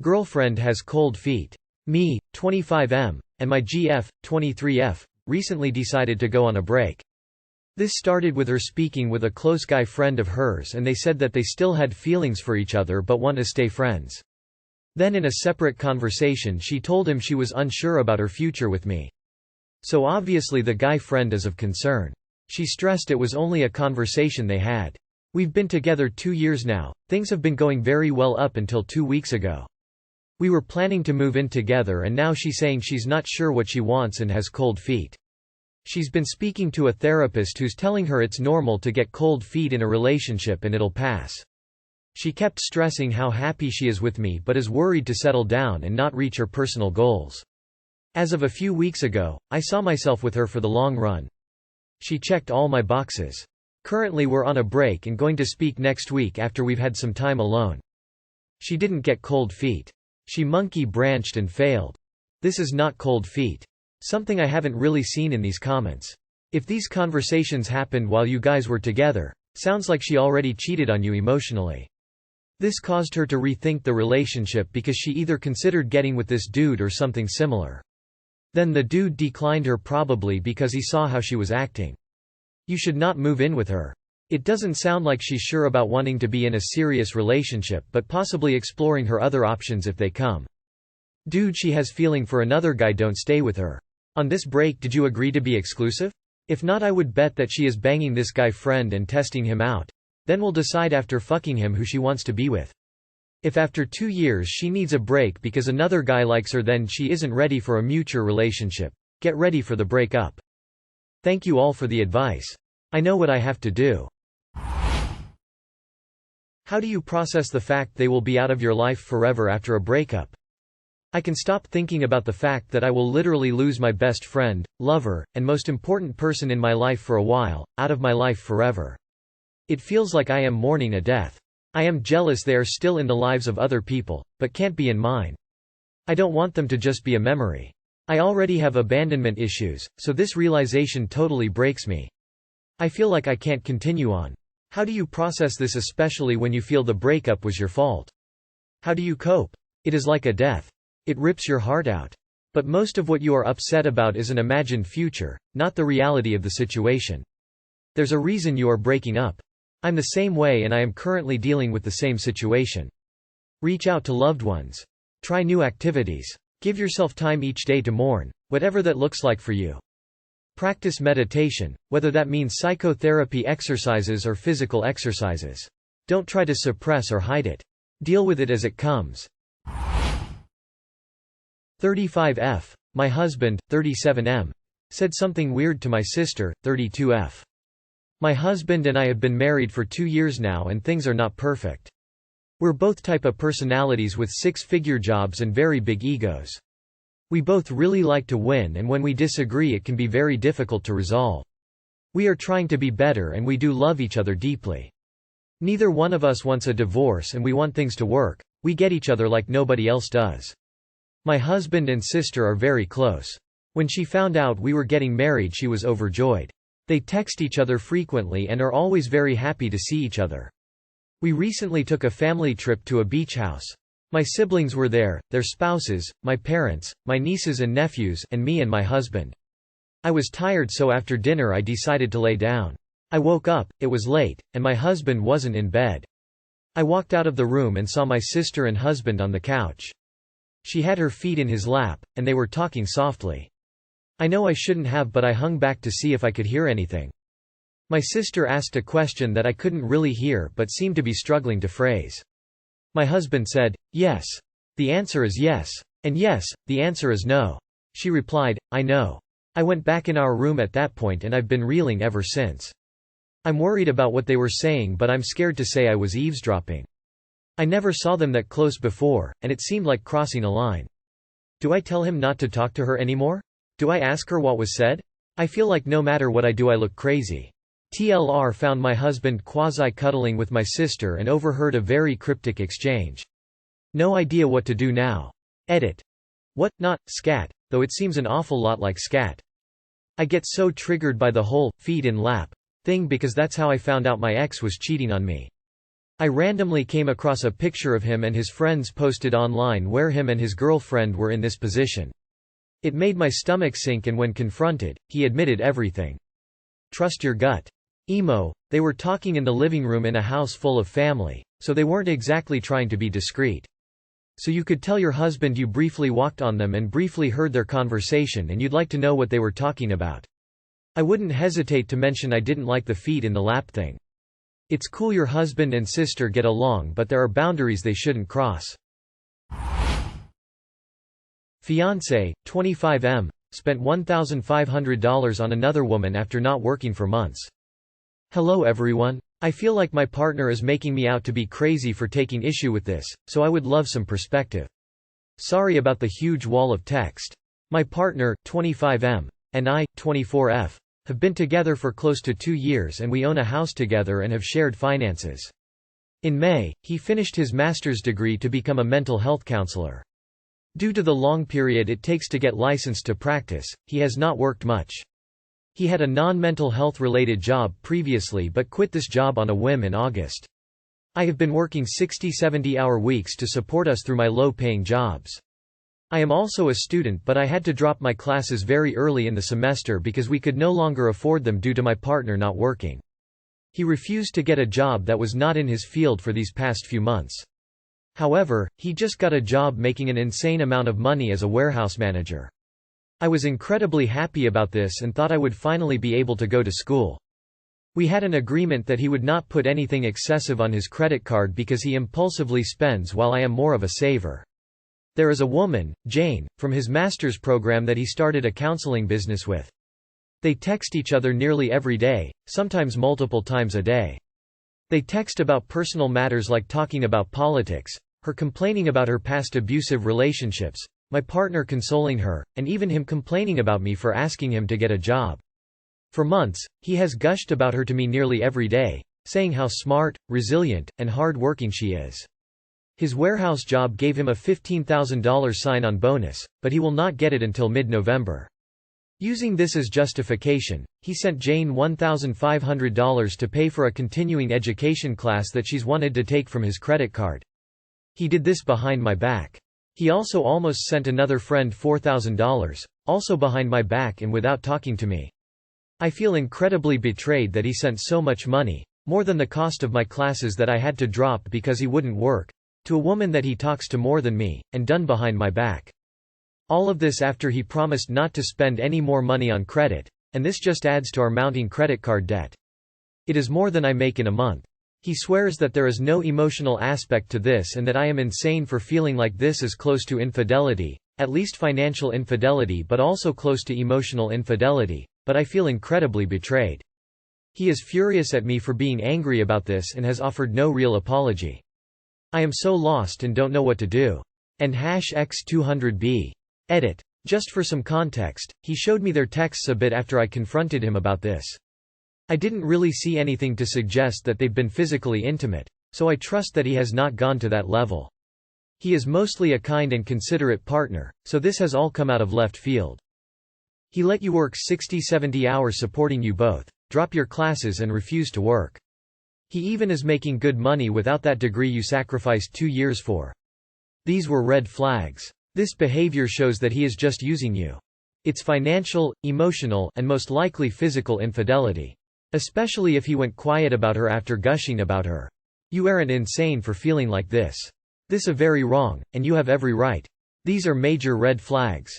Girlfriend has cold feet. Me, 25M, and my GF, 23F, recently decided to go on a break. This started with her speaking with a close guy friend of hers, and they said that they still had feelings for each other but want to stay friends. Then in a separate conversation she told him she was unsure about her future with me. So obviously the guy friend is of concern. She stressed it was only a conversation they had. We've been together 2 years now, things have been going very well up until 2 weeks ago. We were planning to move in together and now she's saying she's not sure what she wants and has cold feet. She's been speaking to a therapist who's telling her it's normal to get cold feet in a relationship and it'll pass. She kept stressing how happy she is with me but is worried to settle down and not reach her personal goals. As of a few weeks ago, I saw myself with her for the long run. She checked all my boxes. Currently we're on a break and going to speak next week after we've had some time alone. She didn't get cold feet. She monkey branched and failed. This is not cold feet. Something I haven't really seen in these comments. If these conversations happened while you guys were together, sounds like she already cheated on you emotionally. This caused her to rethink the relationship because she either considered getting with this dude or something similar. Then the dude declined her probably because he saw how she was acting. You should not move in with her. It doesn't sound like she's sure about wanting to be in a serious relationship but possibly exploring her other options if they come. Dude, she has feeling for another guy, don't stay with her. On this break did you agree to be exclusive? If not, I would bet that she is banging this guy friend and testing him out. Then we'll decide after fucking him who she wants to be with. If after 2 years she needs a break because another guy likes her, then she isn't ready for a mutual relationship. Get ready for the breakup. Thank you all for the advice. I know what I have to do. How do you process the fact they will be out of your life forever after a breakup? I can stop thinking about the fact that I will literally lose my best friend, lover, and most important person in my life for a while, out of my life forever. It feels like I am mourning a death. I am jealous they are still in the lives of other people, but can't be in mine. I don't want them to just be a memory. I already have abandonment issues, so this realization totally breaks me. I feel like I can't continue on. How do you process this, especially when you feel the breakup was your fault? How do you cope? It is like a death. It rips your heart out. But most of what you are upset about is an imagined future, not the reality of the situation. There's a reason you are breaking up. I'm the same way and I am currently dealing with the same situation. Reach out to loved ones. Try new activities. Give yourself time each day to mourn, whatever that looks like for you. Practice meditation, whether that means psychotherapy exercises or physical exercises. Don't try to suppress or hide it. Deal with it as it comes. 35F. My husband, 37M, said something weird to my sister, 32F. My husband and I have been married for 2 years now and things are not perfect. We're both type of personalities with 6-figure jobs and very big egos. We both really like to win, and when we disagree it can be very difficult to resolve. We are trying to be better and we do love each other deeply. Neither one of us wants a divorce and we want things to work. We get each other like nobody else does. My husband and sister are very close. When she found out we were getting married, she was overjoyed. They text each other frequently and are always very happy to see each other. We recently took a family trip to a beach house. My siblings were there, their spouses, my parents, my nieces and nephews, and me and my husband. I was tired, so after dinner I decided to lay down. I woke up, it was late, and my husband wasn't in bed. I walked out of the room and saw my sister and husband on the couch. She had her feet in his lap, and they were talking softly. I know I shouldn't have, but I hung back to see if I could hear anything. My sister asked a question that I couldn't really hear but seemed to be struggling to phrase. My husband said, "Yes. The answer is yes. And yes, the answer is no." She replied, "I know." I went back in our room at that point and I've been reeling ever since. I'm worried about what they were saying, but I'm scared to say I was eavesdropping. I never saw them that close before, and it seemed like crossing a line. Do I tell him not to talk to her anymore? Do I ask her what was said? I feel like no matter what I do I look crazy. TLR found my husband quasi-cuddling with my sister and overheard a very cryptic exchange. No idea what to do now. Edit. What, not, scat, though it seems an awful lot like scat. I get so triggered by the whole, feet in lap, thing because that's how I found out my ex was cheating on me. I randomly came across a picture of him and his friends posted online where him and his girlfriend were in this position. It made my stomach sink, and when confronted, he admitted everything. Trust your gut. Emo, they were talking in the living room in a house full of family, so they weren't exactly trying to be discreet. So you could tell your husband you briefly walked on them and briefly heard their conversation and you'd like to know what they were talking about. I wouldn't hesitate to mention I didn't like the feet in the lap thing. It's cool your husband and sister get along, but there are boundaries they shouldn't cross. Fiance, 25M, spent $1,500 on another woman after not working for months. Hello everyone. I feel like my partner is making me out to be crazy for taking issue with this, so I would love some perspective. Sorry about the huge wall of text. My partner, 25M, and I, 24F, have been together for close to 2 years and we own a house together and have shared finances. In May, he finished his master's degree to become a mental health counselor. Due to the long period it takes to get licensed to practice, he has not worked much. He had a non-mental health related job previously but quit this job on a whim in August. I have been working 60-70 hour weeks to support us through my low-paying jobs. I am also a student, but I had to drop my classes very early in the semester because we could no longer afford them due to my partner not working. He refused to get a job that was not in his field for these past few months. However, he just got a job making an insane amount of money as a warehouse manager. I was incredibly happy about this and thought I would finally be able to go to school. We had an agreement that he would not put anything excessive on his credit card because he impulsively spends while I am more of a saver. There is a woman, Jane, from his master's program that he started a counseling business with. They text each other nearly every day, sometimes multiple times a day. They text about personal matters like talking about politics, her complaining about her past abusive relationships, my partner consoling her, and even him complaining about me for asking him to get a job. For months, he has gushed about her to me nearly every day, saying how smart, resilient, and hard-working she is. His warehouse job gave him a $15,000 sign-on bonus, but he will not get it until mid-November. Using this as justification, he sent Jane $1,500 to pay for a continuing education class that she's wanted to take from his credit card. He did this behind my back. He also almost sent another friend $4,000, also behind my back and without talking to me. I feel incredibly betrayed that he sent so much money, more than the cost of my classes that I had to drop because he wouldn't work, to a woman that he talks to more than me, and done behind my back. All of this after he promised not to spend any more money on credit, and this just adds to our mounting credit card debt. It is more than I make in a month. He swears that there is no emotional aspect to this and that I am insane for feeling like this is close to infidelity, at least financial infidelity but also close to emotional infidelity, but I feel incredibly betrayed. He is furious at me for being angry about this and has offered no real apology. I am so lost and don't know what to do. And #X200B. Edit. Just for some context, he showed me their texts a bit after I confronted him about this. I didn't really see anything to suggest that they've been physically intimate, so I trust that he has not gone to that level. He is mostly a kind and considerate partner, so this has all come out of left field. He let you work 60-70 hours supporting you both, drop your classes and refuse to work. He even is making good money without that degree you sacrificed 2 years for. These were red flags. This behavior shows that he is just using you. It's financial, emotional, and most likely physical infidelity. Especially if he went quiet about her after gushing about her. You aren't insane for feeling like this. This is very wrong, and you have every right. These are major red flags.